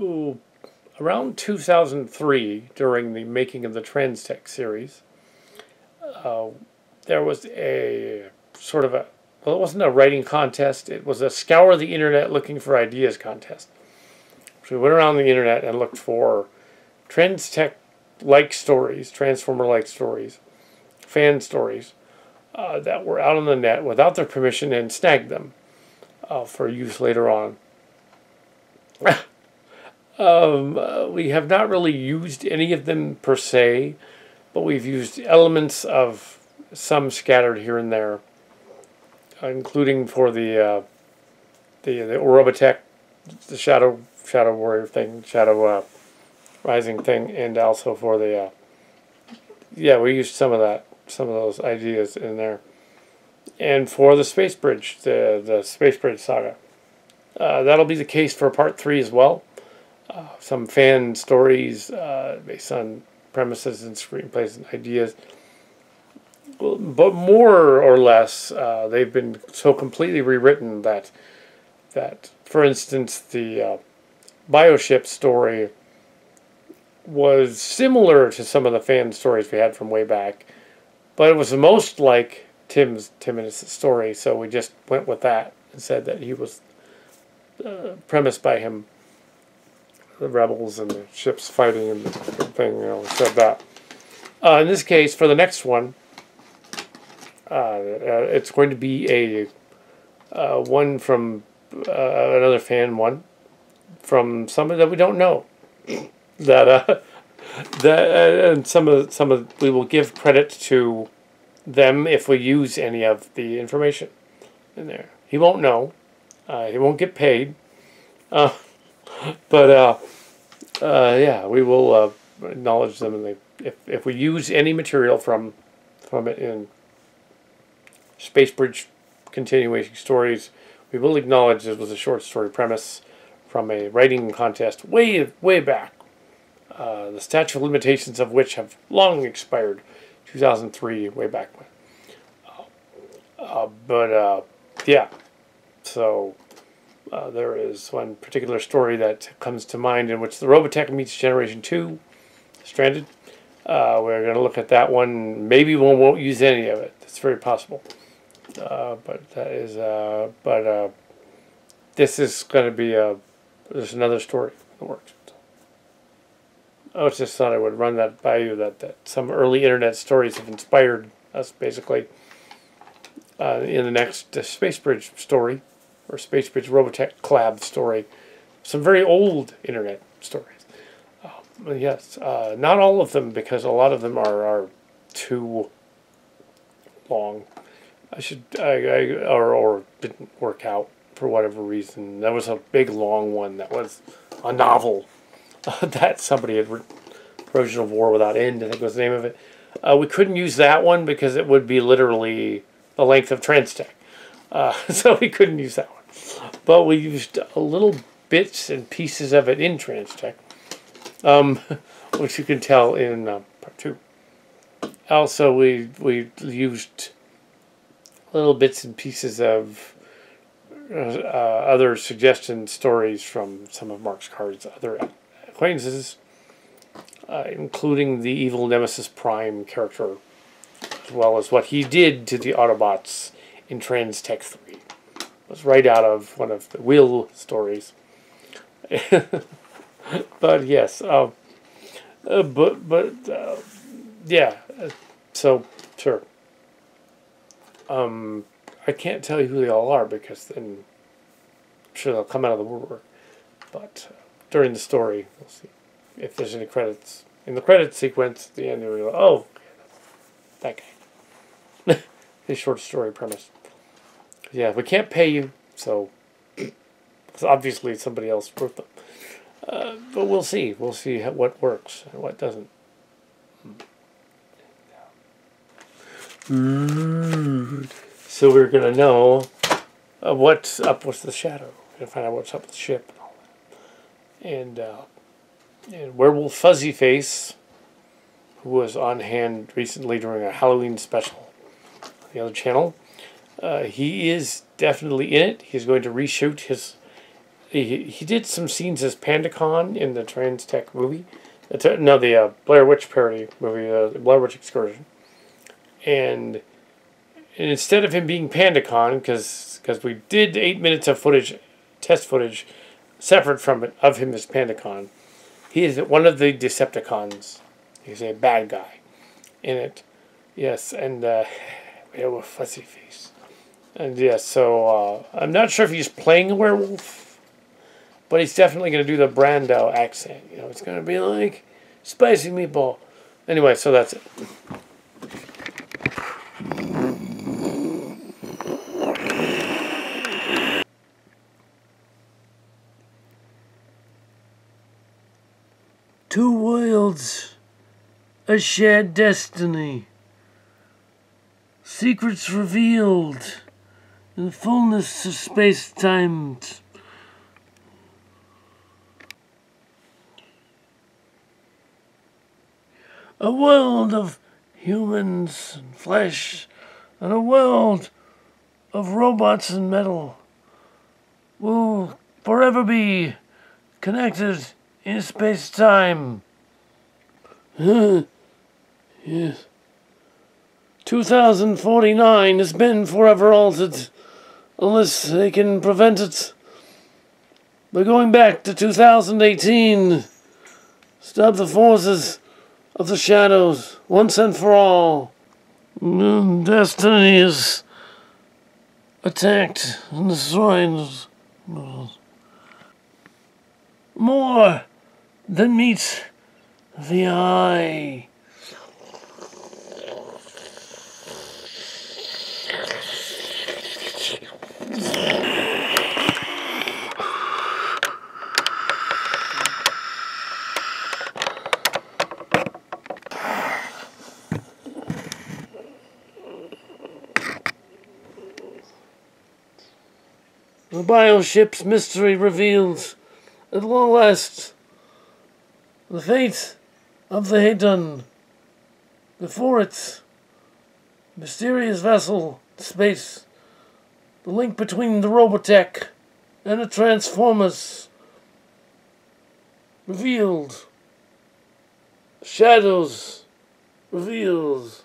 ooh, around 2003, during the making of the Transtech series, there was a sort of a, well, it wasn't a writing contest, it was a scour the internet looking for ideas contest. So we went around the internet and looked for Transtech-like stories, Transformer-like stories, fan stories, that were out on the net without their permission, and snagged them for use later on. We have not really used any of them per se, but we've used elements of some scattered here and there, including for the Robotech, the Shadow Warrior thing, Shadow Rising thing, and also for the we used some of those ideas in there, and for the Space Bridge, the Space Bridge saga. That'll be the case for Part 3 as well. Some fan stories based on premises and screenplays and ideas. But more or less, they've been so completely rewritten that for instance, the bioship story was similar to some of the fan stories we had from way back, but it was the most like Tim's story, so we just went with that and said that he was premised by him, the rebels and the ships fighting and the thing, we said that. In this case, for the next one, it's going to be a one from another fan one from somebody that we don't know. And some of we will give credit to them if we use any of the information in there. He won't know. He won't get paid. But we will acknowledge them, and if we use any material from it in Space Bridge continuation stories, we will acknowledge this was a short story premise from a writing contest way back. The statute of limitations of which have long expired, 2003, way back when. So there is one particular story that comes to mind in which the Robotech meets Generation 2, Stranded. We're going to look at that one. Maybe we won't use any of it. It's very possible. But this is going to be there's another story in the works. I just thought I would run that by you, that some early internet stories have inspired us, basically, in the next Space Bridge story, or Space Bridge Robotech collab story. Some very old internet stories. Yes, not all of them, because a lot of them are too long. Or didn't work out for whatever reason. There was a big long one that was a novel that somebody had written, Erosion of War Without End, I think was the name of it. We couldn't use that one because it would be literally the length of Transtech. So we couldn't use that one. But we used little bits and pieces of it in Transtech, which you can tell in Part 2. Also, we used little bits and pieces of other suggestion stories from some of Mark's Card's other acquaintances, including the evil Nemesis Prime character, as well as what he did to the Autobots in Transtech 3. It was right out of one of the Will stories. But yes, so sure. I can't tell you who they all are, because then I'm sure they'll come out of the woodwork. But during the story, we'll see if there's any credits. In the credit sequence at the end, we'll go, oh, that guy. His short story premise. Yeah, we can't pay you, so obviously somebody else wrote them. But we'll see. We'll see what works and what doesn't. So we're going to know what's up with the Shadow. We're going to find out what's up with the ship and all that. And Werewolf Fuzzy Face, who was on hand recently during a Halloween special on the other channel, he is definitely in it. He's going to reshoot his he did some scenes as Pandacon in the Trans Tech movie. The Blair Witch parody movie, the Blair Witch Excursion. And instead of him being Pandacon, because we did 8 minutes of footage, test footage, separate from it, of him as Pandacon, he is one of the Decepticons. He's a bad guy in it. Yes, and Werewolf Fuzzy Face. And yes, so I'm not sure if he's playing a werewolf, but he's definitely going to do the Brando accent. You know, it's going to be like spicy meatball. Anyway, so that's it. Two worlds, a shared destiny, secrets revealed in the fullness of space-time. A world of humans and flesh, and a world of robots and metal will forever be connected in space-time. Yes. 2049 has been forever altered, unless they can prevent it. We're going back to 2018. Stop the forces of the shadows, once and for all. Destiny is attacked and destroyed. More than meets the eye. The bioship's mystery reveals at long last the fate of the Treturned. Before its mysterious vessel, space, the link between the Robotech and the Transformers revealed. Shadows revealed.